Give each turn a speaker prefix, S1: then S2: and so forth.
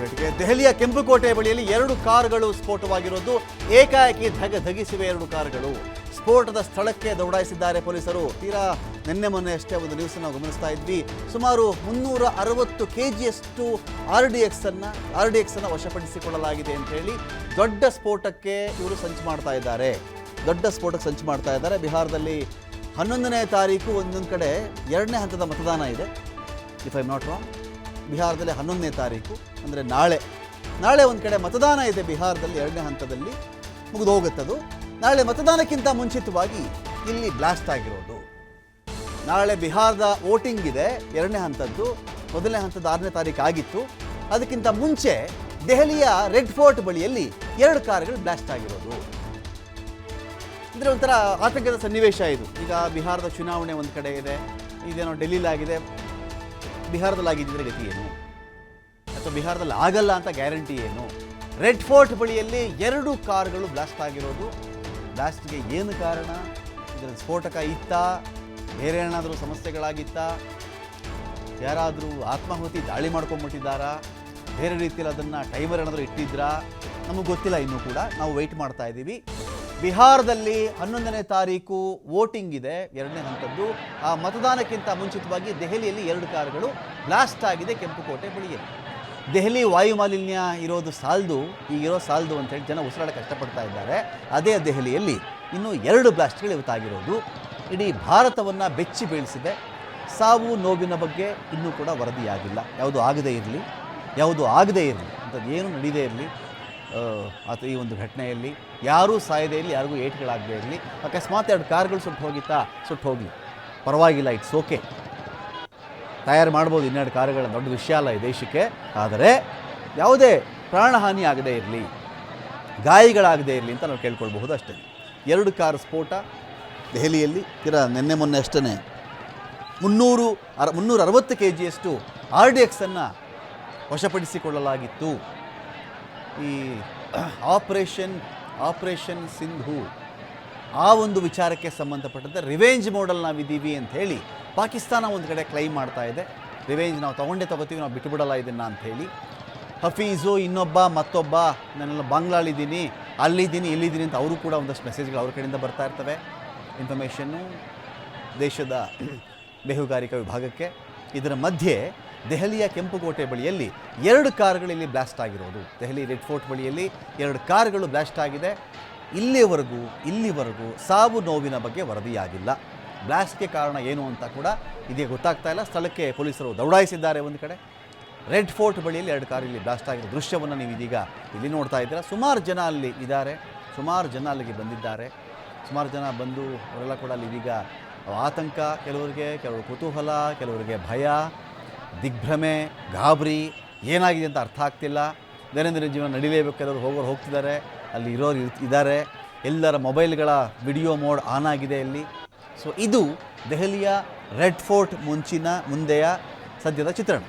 S1: ಅಪ್ಡೇಟ್ಗೆ. ದೆಹಲಿಯ ಕೆಂಪುಕೋಟೆ ಬಳಿಯಲ್ಲಿ 2 ಕಾರುಗಳು ಸ್ಫೋಟವಾಗಿರೋದು. ಏಕಾಏಕಿ ಧಗಿಸಿವೆ 2 ಕಾರುಗಳು. ಸ್ಫೋಟದ ಸ್ಥಳಕ್ಕೆ ದೌಡಾಯಿಸಿದ್ದಾರೆ ಪೊಲೀಸರು. ತೀರಾ ನಿನ್ನೆ ಮೊನ್ನೆ ಅಷ್ಟೇ ಒಂದು ನ್ಯೂಸ್ ನಾವು ಗಮನಿಸ್ತಾ ಇದ್ವಿ. ಸುಮಾರು 360 kgಯಷ್ಟು RDX ಅನ್ನು ವಶಪಡಿಸಿಕೊಳ್ಳಲಾಗಿದೆ ಅಂತ ಹೇಳಿ ದೊಡ್ಡ ಸ್ಫೋಟಕ್ಕೆ ಇವರು ಸಂಚು ಮಾಡ್ತಾ ಇದ್ದಾರೆ. ಬಿಹಾರದಲ್ಲಿ 11ನೇ ತಾರೀಕು ಒಂದೊಂದು ಕಡೆ 2ನೇ ಹಂತದ ಮತದಾನ ಇದೆ. If I am not wrong, ಬಿಹಾರದಲ್ಲಿ 11ನೇ ತಾರೀಕು ಅಂದರೆ ನಾಳೆ ಒಂದು ಕಡೆ ಮತದಾನ ಇದೆ ಬಿಹಾರದಲ್ಲಿ. 2ನೇ ಹಂತದಲ್ಲಿ ಮುಗಿದು ಹೋಗುತ್ತದು. ನಾಳೆ ಮತದಾನಕ್ಕಿಂತ ಮುಂಚಿತವಾಗಿ ಇಲ್ಲಿ ಬ್ಲಾಸ್ಟ್ ಆಗಿರೋದು. ನಾಳೆ ಬಿಹಾರದ ವೋಟಿಂಗ್ ಇದೆ 2ನೇ ಹಂತದ್ದು. 1ನೇ ಹಂತದ 6ನೇ ತಾರೀಕು ಆಗಿತ್ತು. ಅದಕ್ಕಿಂತ ಮುಂಚೆ ದೆಹಲಿಯ ರೆಡ್ ಫೋರ್ಟ್ ಬಳಿಯಲ್ಲಿ 2 ಕಾರುಗಳು ಬ್ಲಾಸ್ಟ್ ಆಗಿರೋದು. ಅಂದರೆ ಒಂಥರ ಆತಂಕದ ಸನ್ನಿವೇಶ ಇದು. ಈಗ ಬಿಹಾರದ ಚುನಾವಣೆ ಒಂದು ಕಡೆ ಇದೆ, ಇದೇನೋ ಡೆಲ್ಲಿಲಾಗಿದೆ. ಬಿಹಾರದಲ್ಲಿ ಆಗಿದ್ದರೆ ಗತಿ ಏನು, ಅಥವಾ ಬಿಹಾರದಲ್ಲಿ ಆಗಲ್ಲ ಅಂತ ಗ್ಯಾರಂಟಿ ಏನು? ರೆಡ್ ಫೋರ್ಟ್ ಬಳಿಯಲ್ಲಿ 2 ಕಾರುಗಳು ಬ್ಲಾಸ್ಟ್ ಆಗಿರೋದು. ಬ್ಲಾಸ್ಟ್ಗೆ ಏನು ಕಾರಣ? ಇದರ ಸ್ಫೋಟಕ ಇತ್ತಾ? ಬೇರೆ ಏನಾದರೂ ಸಮಸ್ಯೆಗಳಾಗಿತ್ತಾ? ಯಾರಾದರೂ ಆತ್ಮಾಹುತಿ ದಾಳಿ ಮಾಡ್ಕೊಂಡ್ಬಿಟ್ಟಿದ್ದಾರಾ? ಬೇರೆ ರೀತಿಯಲ್ಲಿ ಅದನ್ನು ಟೈಮರ್ ಏನಾದರೂ ಇಟ್ಟಿದ್ರಾ? ನಮಗೆ ಗೊತ್ತಿಲ್ಲ. ಇನ್ನೂ ಕೂಡ ನಾವು ವೆಯ್ಟ್ ಮಾಡ್ತಾ ಇದ್ದೀವಿ. ಬಿಹಾರದಲ್ಲಿ 11ನೇ ತಾರೀಕು ವೋಟಿಂಗ್ ಇದೆ 2ನೇ ಹಂತದ್ದು. ಆ ಮತದಾನಕ್ಕಿಂತ ಮುಂಚಿತವಾಗಿ ದೆಹಲಿಯಲ್ಲಿ 2 ಕಾರುಗಳು ಬ್ಲಾಸ್ಟ್ ಆಗಿದೆ ಕೆಂಪುಕೋಟೆ ಬಳಿಯಲ್ಲಿ. ದೆಹಲಿ ವಾಯುಮಾಲಿನ್ಯ ಇರೋದು ಸಾಲದು, ಈಗಿರೋ ಸಾಲದು ಅಂತೇಳಿ ಜನ ಉಸಿರಾಡಕ್ಕೆ ಕಷ್ಟಪಡ್ತಾ ಇದ್ದಾರೆ. ಅದೇ ದೆಹಲಿಯಲ್ಲಿ ಇನ್ನೂ 2 ಬ್ಲಾಸ್ಟ್ಗಳು ಇವತ್ತಾಗಿರೋದು. ಇಡೀ ಭಾರತವನ್ನು ಬೆಚ್ಚಿ ಬೀಳಿಸಿದೆ. ಸಾವು ನೋವಿನ ಬಗ್ಗೆ ಇನ್ನೂ ಕೂಡ ವರದಿಯಾಗಿಲ್ಲ. ಯಾವುದು ಆಗದೇ ಇರಲಿ ಅಂಥದ್ದು ಏನು ನಡೀದೇ ಇರಲಿ. ಅಥವಾ ಈ ಒಂದು ಘಟನೆಯಲ್ಲಿ ಯಾರೂ ಸಾಯದೇ ಇರಲಿ, ಯಾರಿಗೂ ಏಟ್ಗಳಾಗದೇ ಇರಲಿ. ಅಕಸ್ಮಾತ್ 2 ಕಾರುಗಳು ಸುಟ್ಟು ಹೋಗಲಿ, ಪರವಾಗಿಲ್ಲ, ಇಟ್ಸ್ ಓಕೆ. ತಯಾರು ಮಾಡ್ಬೋದು 12 ಕಾರುಗಳ, ದೊಡ್ಡ ವಿಷಯ ಅಲ್ಲ ಈ ದೇಶಕ್ಕೆ. ಆದರೆ ಯಾವುದೇ ಪ್ರಾಣಹಾನಿ ಆಗದೇ ಇರಲಿ, ಗಾಯಗಳಾಗದೇ ಇರಲಿ ಅಂತ ನಾವು ಕೇಳ್ಕೊಳ್ಬಹುದು ಅಷ್ಟೇ. 2 ಕಾರು ಸ್ಫೋಟ ದೆಹಲಿಯಲ್ಲಿ. ನಿನ್ನೆ ಮೊನ್ನೆ ಅಷ್ಟೇ 360 kgಯಷ್ಟು RDX ಅನ್ನು ವಶಪಡಿಸಿಕೊಳ್ಳಲಾಗಿತ್ತು. ಈ ಆಪರೇಷನ್ ಸಿಂಧು ಆ ಒಂದು ವಿಚಾರಕ್ಕೆ ಸಂಬಂಧಪಟ್ಟಂತೆ ರಿವೆಂಜ್ ಮೋಡಲ್ ನಾವಿದ್ದೀವಿ ಅಂತ ಹೇಳಿ ಪಾಕಿಸ್ತಾನ ಒಂದು ಕಡೆ ಕ್ಲೈಮ್ ಮಾಡ್ತಾ ಇದೆ. ರಿವೆಂಜ್ ನಾವು ತಗೋತೀವಿ, ನಾವು ಬಿಟ್ಟುಬಿಡಲ್ಲ ಇದನ್ನು ಅಂಥೇಳಿ. ಹಫೀಜು ಮತ್ತೊಬ್ಬ ನಾನೆಲ್ಲ ಬಾಂಗ್ಲಾಳಿದ್ದೀನಿ, ಇಲ್ಲಿದ್ದೀನಿ ಅಂತ ಅವರು ಕೂಡ ಒಂದಷ್ಟು ಮೆಸೇಜ್ಗಳು ಅವ್ರ ಕಡೆಯಿಂದ ಬರ್ತಾ ಇರ್ತವೆ. ಇನ್ಫಾರ್ಮೇಷನ್ನು ದೇಶದ ಬೇಹುಗಾರಿಕಾ ವಿಭಾಗಕ್ಕೆ. ಇದರ ಮಧ್ಯೆ ದೆಹಲಿಯ ಕೆಂಪುಕೋಟೆ ಬಳಿಯಲ್ಲಿ 2 ಕಾರುಗಳಲ್ಲಿ ಬ್ಲಾಸ್ಟ್ ಆಗಿರೋದು. ದೆಹಲಿ ರೆಡ್ ಫೋರ್ಟ್ ಬಳಿಯಲ್ಲಿ 2 ಕಾರುಗಳು ಬ್ಲಾಸ್ಟ್ ಆಗಿದೆ. ಇಲ್ಲಿವರೆಗೂ ಸಾವು ನೋವಿನ ಬಗ್ಗೆ ವರದಿಯಾಗಿಲ್ಲ. ಬ್ಲಾಸ್ಟ್ಗೆ ಕಾರಣ ಏನು ಅಂತ ಕೂಡ ಇದೀಗ ಗೊತ್ತಾಗ್ತಾ ಇಲ್ಲ. ಸ್ಥಳಕ್ಕೆ ಪೊಲೀಸರು ದೌಡಾಯಿಸಿದ್ದಾರೆ. ಒಂದು ಕಡೆ ರೆಡ್ ಫೋರ್ಟ್ ಬಳಿಯಲ್ಲಿ 2 ಕಾರು ಇಲ್ಲಿ ಬ್ಲಾಸ್ಟ್ ಆಗಿರೋ ದೃಶ್ಯವನ್ನು ನೀವು ಇದೀಗ ಇಲ್ಲಿ ನೋಡ್ತಾ ಇದ್ದೀರಾ. ಸುಮಾರು ಜನ ಅಲ್ಲಿ ಇದ್ದಾರೆ, ಸುಮಾರು ಜನ ಅಲ್ಲಿಗೆ ಬಂದಿದ್ದಾರೆ. ಸುಮಾರು ಜನ ಬಂದು ಅವರೆಲ್ಲ ಕೂಡ ಅಲ್ಲಿ ಇದೀಗ ಆತಂಕ, ಕೆಲವರು ಕುತೂಹಲ, ಕೆಲವರಿಗೆ ಭಯ, ದಿಗ್ಭ್ರಮೆ, ಗಾಬರಿ, ಏನಾಗಿದೆ ಅಂತ ಅರ್ಥ ಆಗ್ತಿಲ್ಲ. ದೈನಂದಿನ ಜೀವನ ನಡೀಲೇಬೇಕು, ಕೆಲವರು ಹೋಗ್ತಿದ್ದಾರೆ, ಅಲ್ಲಿ ಇರೋರು ಇದ್ದಾರೆ. ಎಲ್ಲರ ಮೊಬೈಲ್ಗಳ ವಿಡಿಯೋ ಮೋಡ್ ಆನ್ ಆಗಿದೆ ಇಲ್ಲಿ. ಸೊ ಇದು ದೆಹಲಿಯ ರೆಡ್ ಫೋರ್ಟ್ ಮುಂದೆಯ ಸದ್ಯದ ಚಿತ್ರಣ.